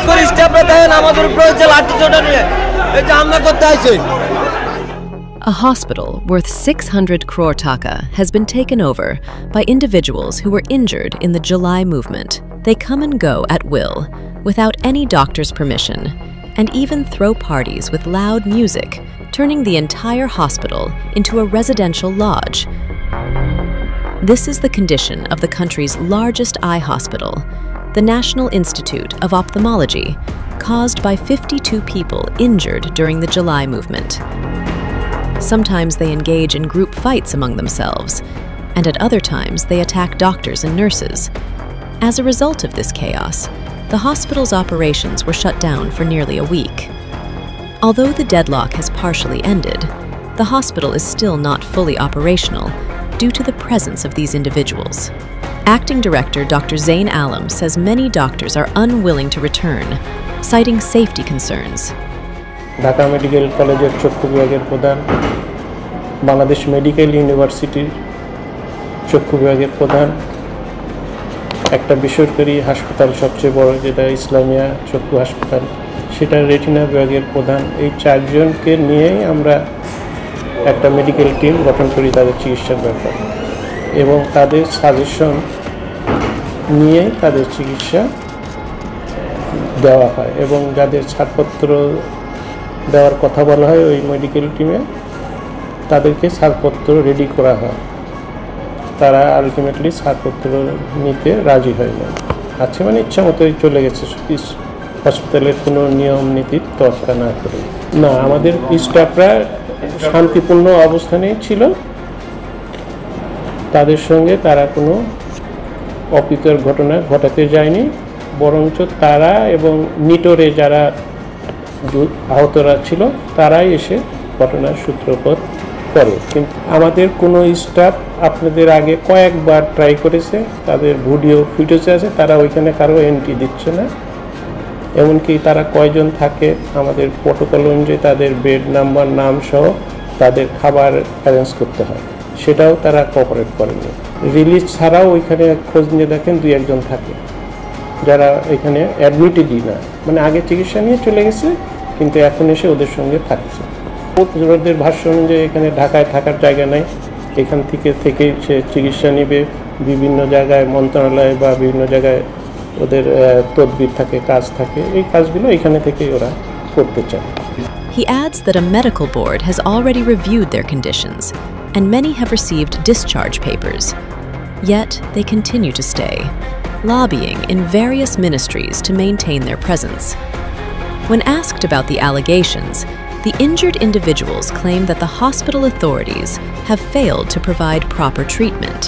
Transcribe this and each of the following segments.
করে স্টাফরা দেখেন আমাদের উপরে হচ্ছে লাঠি চোটা নিয়ে এটা হামলা করতে আসছে। A hospital worth 600 crore taka has been taken over by individuals who were injured in the July movement. They come and go at will, without any doctor's permission, and even throw parties with loud music, turning the entire hospital into a residential lodge. This is the condition of the country's largest eye hospital, the National Institute of Ophthalmology, caused by 52 people injured during the July movement. Sometimes they engage in group fights among themselves, and at other times they attack doctors and nurses. As a result of this chaos, the hospital's operations were shut down for nearly a week. Although the deadlock has partially ended, the hospital is still not fully operational due to the presence of these individuals. Acting Director Dr. Zain Alam says many doctors are unwilling to return, citing safety concerns. Dhaka medical কলেজের চক্ষু বিভাগের প্রধান, Bangladesh medical ইউনিভার্সিটির চক্ষু বিভাগের প্রধান, একটা বেসরকারি হাসপাতাল সবচেয়ে বড় যেটা ইসলামিয়া চক্ষু হাসপাতাল সেটার রেটিনা বিভাগের প্রধান, এই চারজনকে নিয়েই আমরা একটা মেডিকেল টিম গঠন করি তাদের চিকিৎসার ব্যাপারে এবং তাদের সাজেশন নিয়ে তাদের চিকিৎসা দেওয়া হয় এবং যাদের ছাড়পত্র দেওয়ার কথা বলা হয় ওই মেডিকেল টিমে তাদেরকে ছাড়পত্র রেডি করা হয়। তারা আলটিমেটলি ছাড়পত্র নিতে রাজি হয় না, আছে মানে ইচ্ছা মতোই চলে গেছে হসপিটালের কোনো নিয়ম নীতির তোয়াক্কা না করে। না, আমাদের স্টাফরা শান্তিপূর্ণ অবস্থানেই ছিল, তাদের সঙ্গে তারা কোনো অপ্রীতিকর ঘটনা ঘটাতে যায়নি, বরঞ্চ তারা এবং নিটোরে যারা আহতরা ছিল তারাই এসে ঘটনার সূত্রপাত করে। কিন্তু আমাদের কোনো স্টাফ আপনাদের আগে কয়েকবার ট্রাই করেছে, তাদের ভিডিও ফুটেজ আছে, তারা ওইখানে কারো এন্ট্রি দিচ্ছে না। এমনকি তারা কয়জন থাকে আমাদের প্রোটোকল অনুযায়ী তাদের বেড নাম্বার নাম সহ তাদের খাবার অ্যারেঞ্জ করতে হয়, সেটাও তারা কোঅপারেট করেনি। রিলিজ ছাড়াও ওইখানে খোঁজ নিয়ে দেখেন 2-1 থাকে যারা এখানে অ্যাডমিটই না, মানে আগে চিকিৎসা নিয়ে চলে গেছে কিন্তু এখন এসে ওদের সঙ্গে থাকছে। ওদের ভাষ্য অনুযায়ী এখানে ঢাকায় থাকার জায়গা নাই, এখান থেকেই সে চিকিৎসা নেবে, বিভিন্ন জায়গায় মন্ত্রণালয় বা বিভিন্ন জায়গায় ওদের তদবির থাকে, কাজ থাকে, এই কাজগুলো এখানে থেকেই ওরা করতে চায়। He adds that a medical board has already reviewed their conditions, and many have received discharge papers. Yet they continue to stay, lobbying in various ministries to maintain their presence. When asked about the allegations, the injured individuals claim that the hospital authorities have failed to provide proper treatment.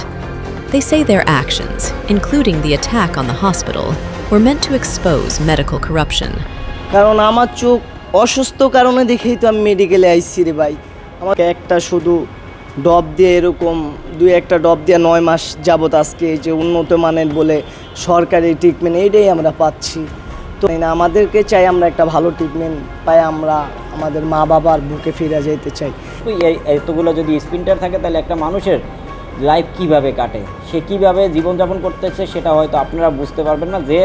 They say their actions, including the attack on the hospital, were meant to expose medical corruption. কারণ আমার চোখ অসুস্থ কারণে দেখেই তো আমি মেডিকেলে আইছি রে ভাই। আমাকে একটা শুধু ডব দিয়ে এরকম 2-1 ডব দিয়ে 9 মাস যাবত আজকে যে উন্নত মানের বলে সরকারি ট্রিটমেন্ট এইটাই আমরা পাচ্ছি। তো আমাদেরকে চাই আমরা একটা ভালো ট্রিটমেন্ট পাই, আমরা আমাদের মা বাবার বুকে ফিরে যেতে চাই। এতগুলো যদি স্পিন্টার থাকে তাহলে একটা মানুষের লাইফ কিভাবে কাটে, সে কীভাবে জীবনযাপন করতেছে সেটা হয়তো আপনারা বুঝতে পারবেন না, যে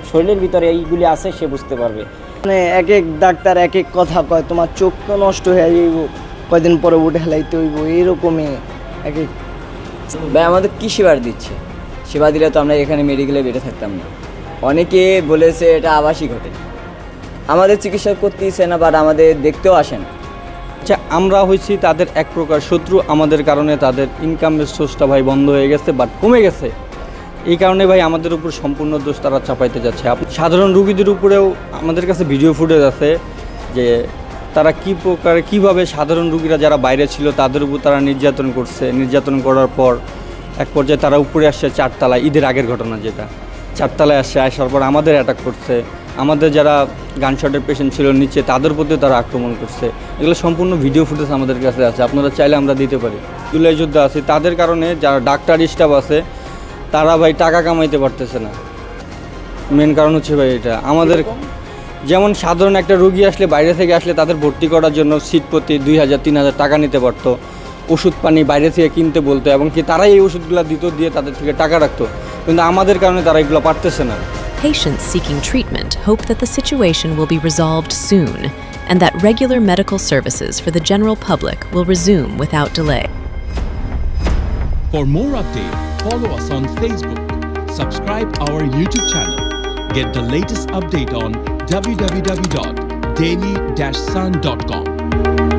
শরীরের ভিতরে এইগুলি আছে সে বুঝতে পারবে। মানে এক এক ডাক্তার এক এক কথা কয়, তোমার চোখ তো নষ্ট হয়ে যাইব, কয়দিন পরে উঠে হেলাইতে হইব, এইরকমই এক এক। ভাই আমাদের কী সেবা দিচ্ছে, সেবা দিলে তো আমরা এখানে মেডিকেলে বেড়ে থাকতাম না। অনেকে বলেছে এটা আবাসিক হোটেল, আমাদের চিকিৎসা করতেইছে না, বাট আমাদের দেখতেও আসে না। আচ্ছা, আমরা হয়েছি তাদের এক প্রকার শত্রু, আমাদের কারণে তাদের ইনকামের সোর্সটা ভাই বন্ধ হয়ে গেছে, বাট কমে গেছে। এই কারণে ভাই আমাদের উপর সম্পূর্ণ দোষ তারা চাপাইতে যাচ্ছে। সাধারণ রুগীদের উপরেও আমাদের কাছে ভিডিও ফুটেজ আছে যে তারা কীভাবে সাধারণ রুগীরা যারা বাইরে ছিল তাদের উপর তারা নির্যাতন করছে। নির্যাতন করার পর এক পর্যায়ে তারা উপরে আসছে 4 তলায়, ঈদের আগের ঘটনা যেটা, 4 তলায় আসার পর আমাদের অ্যাটাক করছে। আমাদের যারা গানশটের পেশেন্ট ছিল নিচে তাদের প্রতিও তারা আক্রমণ করছে। এগুলো সম্পূর্ণ ভিডিও ফুটেজ আমাদের কাছে আছে, আপনারা চাইলে আমরা দিতে পারি। জুলাই যোদ্ধা আছে, তাদের কারণে যারা ডাক্তার স্টাফ আছে তারা ভাই টাকা কামাইতে পারতেছে না। মেন কারণ হচ্ছে ভাই এটা আমাদের, যেমন সাধারণ একটা রোগী আসলে বাইরে থেকে আসলে তাদের ভর্তি করার জন্য সিট প্রতি 2000-3000 টাকা নিতে পারতো, ওষুধ পানি বাইরে থেকে কিনতে বলতো, এবং কি তারাই এই ওষুধগুলো দিত, দিয়ে তাদের থেকে টাকা রাখতো, কিন্তু আমাদের কারণে তারা এগুলো পারতেছে না। patients seeking treatment hope that the situation will be resolved soon and that regular medical services for the general public will resume without delay. For more updates, follow us on Facebook, subscribe our YouTube channel, get the latest update on www.daily-sun.com.